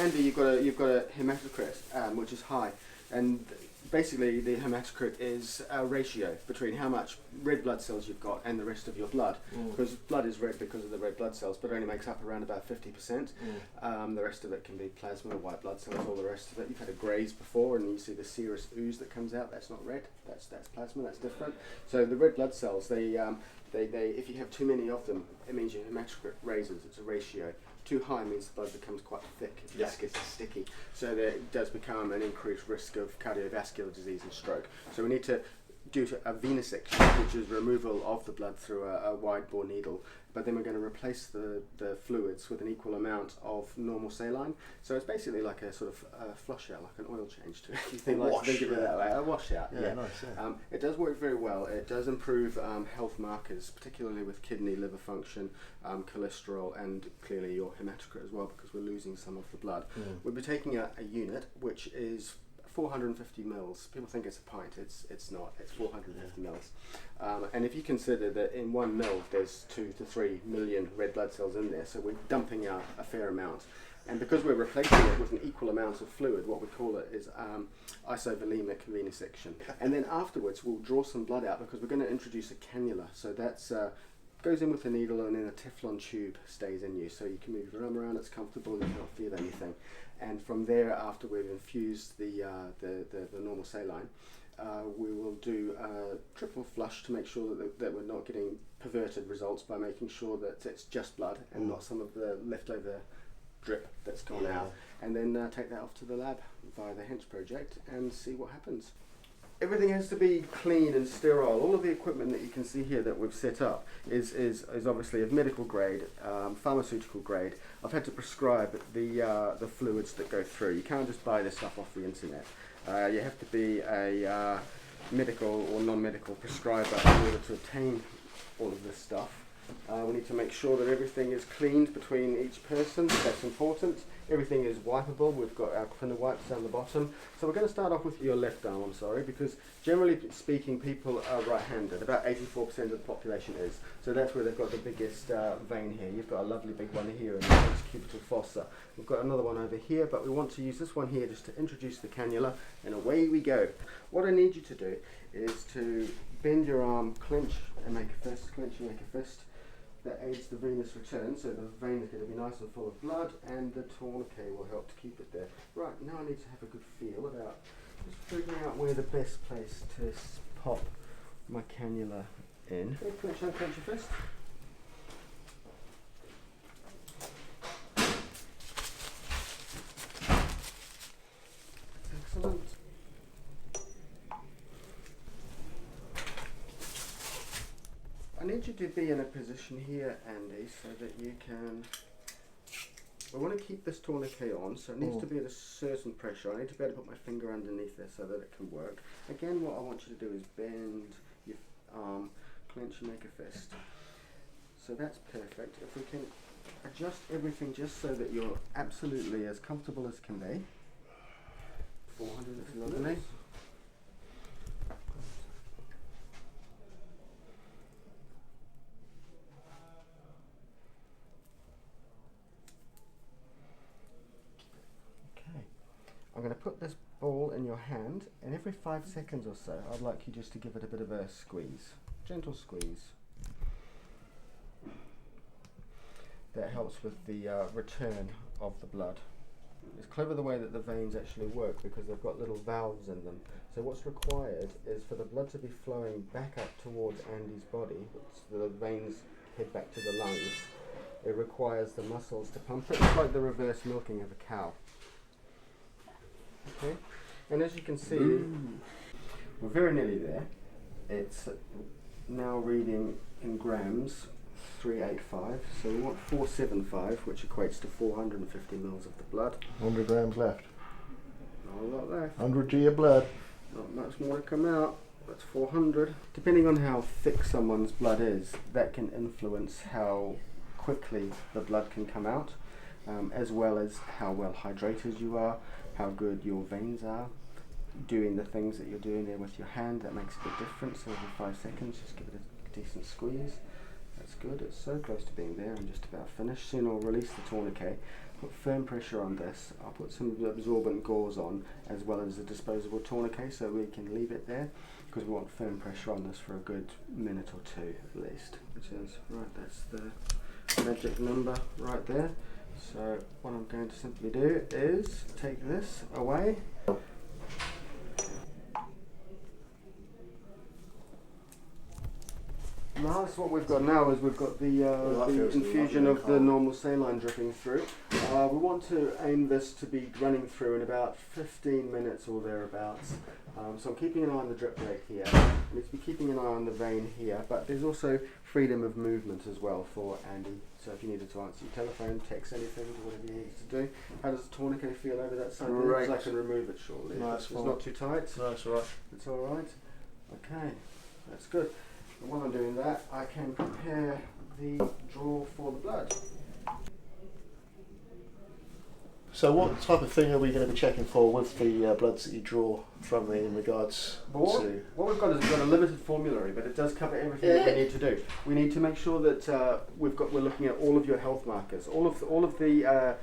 Andy, you've got a hematocrit, which is high, and basically the hematocrit is a ratio between how much red blood cells you've got and the rest of your blood. Because blood is red because of the red blood cells, but only makes up around about 50%. The rest of it can be plasma, white blood cells, all the rest of it. You've had a graze before, and you see the serous ooze that comes out. That's not red. That's plasma. That's different. So the red blood cells, they if you have too many of them, it means your hematocrit raises. It's a ratio. Too high means the blood becomes quite thick, viscous, sticky, so that it does become an increased risk of cardiovascular disease and stroke. So we need to do a venesection, which is removal of the blood through a wide bore needle, but then we're going to replace the fluids with an equal amount of normal saline. So it's basically like a sort of flush out, like an oil change to it. You think of it that way, a washout. Yeah, nice. Yeah. It does work very well. It does improve health markers, particularly with kidney, liver function, cholesterol, and clearly your hematocrit as well, because we're losing some of the blood. We'll be taking a unit which is 450 mils. People think it's a pint. It's not. It's 450 mils. And if you consider that in 1 mil there's 2 to 3 million red blood cells in there, so we're dumping out a fair amount. And because we're replacing it with an equal amount of fluid, what we call it is isovolemic venesection. And then afterwards we'll draw some blood out, because we're going to introduce a cannula. So that's goes in with a needle, and then a Teflon tube stays in you, so you can move your arm around. It's comfortable. You can't feel anything. And from there, after we've infused the normal saline, we will do a triple flush to make sure that we're not getting perverted results, by making sure that it's just blood and not some of the leftover drip that's gone out. And then take that off to the lab via the Hench project and see what happens. Everything has to be clean and sterile. All of the equipment that you can see here that we've set up is obviously of medical grade, pharmaceutical grade. I've had to prescribe the fluids that go through. You can't just buy this stuff off the internet. You have to be a medical or non-medical prescriber in order to obtain all of this stuff. We need to make sure that everything is cleaned between each person. That's important. Everything is wipeable. We've got our cleaner wipes down the bottom. So we're going to start off with your left arm, I'm sorry, because generally speaking people are right-handed. About 84% of the population is. So that's where they've got the biggest vein here. You've got a lovely big one here in the cubital fossa. We've got another one over here, but we want to use this one here just to introduce the cannula, and away we go. What I need you to do is to bend your arm, clench and make a fist, clench and make a fist. That aids the venous return, so the vein is going to be nice and full of blood, and the tourniquet will help to keep it there. Right, now I need to have a good feel about just figuring out where the best place to pop my cannula in. Okay, clench and clench your fist. Excellent. I need you to be in a position here, Andy, so that you can... I want to keep this tourniquet on, so it needs to be at a certain pressure. I need to be able to put my finger underneath there so that it can work. Again, what I want you to do is bend your arm, clench and make a fist. So that's perfect. If we can adjust everything just so that you're absolutely as comfortable as can be. 400 is lovely. I'm going to put this ball in your hand, and every 5 seconds or so I'd like you just to give it a bit of a squeeze, gentle squeeze. That helps with the return of the blood. It's clever the way that the veins actually work, because they've got little valves in them. So what's required is for the blood to be flowing back up towards Andy's body, so the veins head back to the lungs. It requires the muscles to pump it. It's like the reverse milking of a cow. Okay, and as you can see, we're very nearly there. It's now reading in grams, 385, so we want 475, which equates to 450 mils of the blood. 100 grams left. Not a lot left. 100 G of blood. Not much more to come out. That's 400. Depending on how thick someone's blood is, that can influence how quickly the blood can come out, as well as how well hydrated you are, how good your veins are. Doing the things that you're doing there with your hand, that makes a big difference. So every 5 seconds, just give it a decent squeeze. That's good. It's so close to being there and just about finished. Soon I'll release the tourniquet. put firm pressure on this. I'll put some absorbent gauze on as well as a disposable tourniquet so we can leave it there because we want firm pressure on this for a good minute or two at least. Which is, right, that's the magic number right there. So what I'm going to simply do is take this away. Now, what we've got now is we've got the infusion of the normal saline dripping through. We want to aim this to be running through in about 15 minutes or thereabouts. So I'm keeping an eye on the drip rate here. I need to be keeping an eye on the vein here, but there's also freedom of movement as well for Andy. So if you needed to answer your telephone, text anything, or whatever you need to do. How does the tourniquet feel over that side? Great. Because I can remove it shortly. No, it's not too tight. No, that's all right. It's all right. Okay, that's good. And while I'm doing that, I can prepare the draw for the blood. So what type of thing are we going to be checking for with the bloods that you draw from me in regards to... What we've got is we've got a limited formulary, but it does cover everything that we need to do. We need to make sure that we're looking at all of your health markers, all of the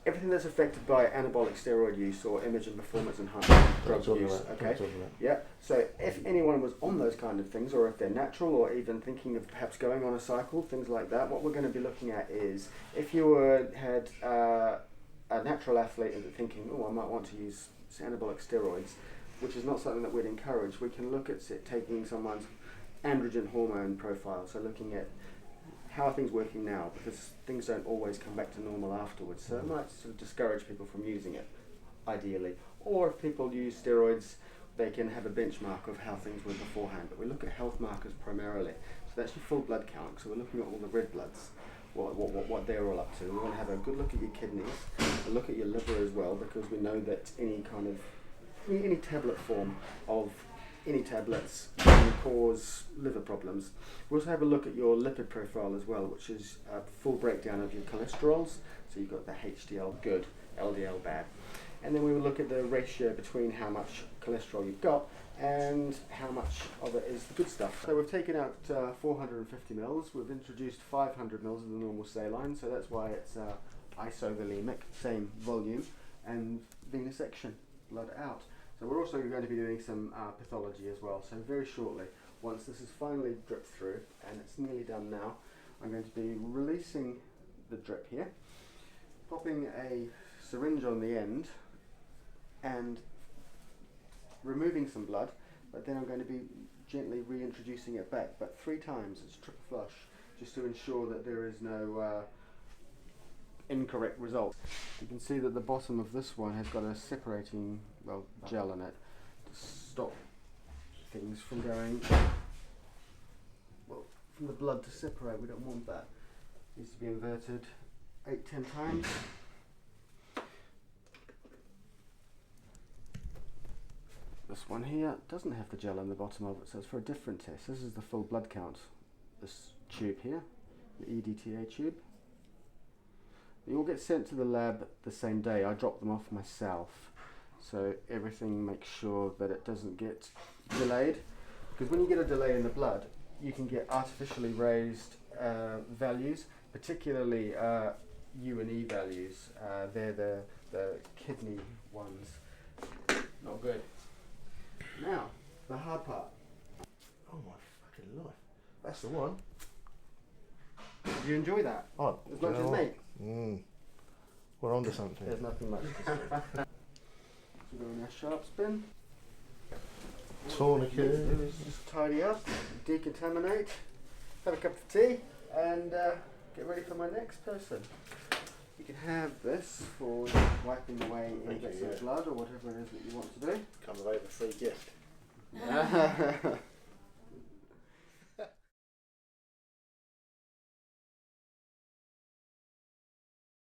everything that's affected by anabolic steroid use or image and performance enhancing drug use. Okay. Yeah. So if anyone was on those kind of things, or if they're natural, or even thinking of perhaps going on a cycle, things like that, what we're going to be looking at is if you had a natural athlete and thinking, oh, I might want to use anabolic steroids, which is not something that we'd encourage. We can look at taking someone's androgen hormone profile, so looking at how are things working now, because things don't always come back to normal afterwards, so it might sort of discourage people from using it, ideally. Or if people use steroids, they can have a benchmark of how things were beforehand, but we look at health markers primarily. So that's your full blood count, so we're looking at all the red bloods, what they're all up to. We want to have a good look at your kidneys, a look at your liver as well, because we know that any kind of, any tablet form of any tablets can cause liver problems. We also have a look at your lipid profile as well, which is a full breakdown of your cholesterols. So you've got the HDL good, LDL bad. And then we will look at the ratio between how much cholesterol you've got and how much of it is the good stuff. So we've taken out 450 mils, we've introduced 500 mils of the normal saline, so that's why it's isovolemic, same volume, and venesection, blood out. So we're also going to be doing some pathology as well. So very shortly, once this is finally dripped through, and it's nearly done now, I'm going to be releasing the drip here, popping a syringe on the end, and removing some blood, but then I'm going to be gently reintroducing it back, but 3 times, it's triple flush, just to ensure that there is no incorrect result. You can see that the bottom of this one has got a separating gel in it to stop things from going, from the blood to separate. We don't want that. It needs to be inverted 8-10 times. This one here doesn't have the gel in the bottom of it, so it's for a different test. This is the full blood count. This tube here, the EDTA tube. They all get sent to the lab the same day. I drop them off myself, so everything makes sure that it doesn't get delayed, because when you get a delay in the blood, you can get artificially raised values, particularly U and E values. They're the kidney ones. Not good. Now, the hard part. Oh my fucking life. That's the one. Did you enjoy that? Oh, as much as me? We're on to something. There's nothing much to say. So we're going our sharp spin. Tourniquet. Just tidy up, decontaminate, have a cup of tea, and get ready for my next person. You can have this for wiping away any bits of blood or whatever it is that you want to do. Come away with a free gift.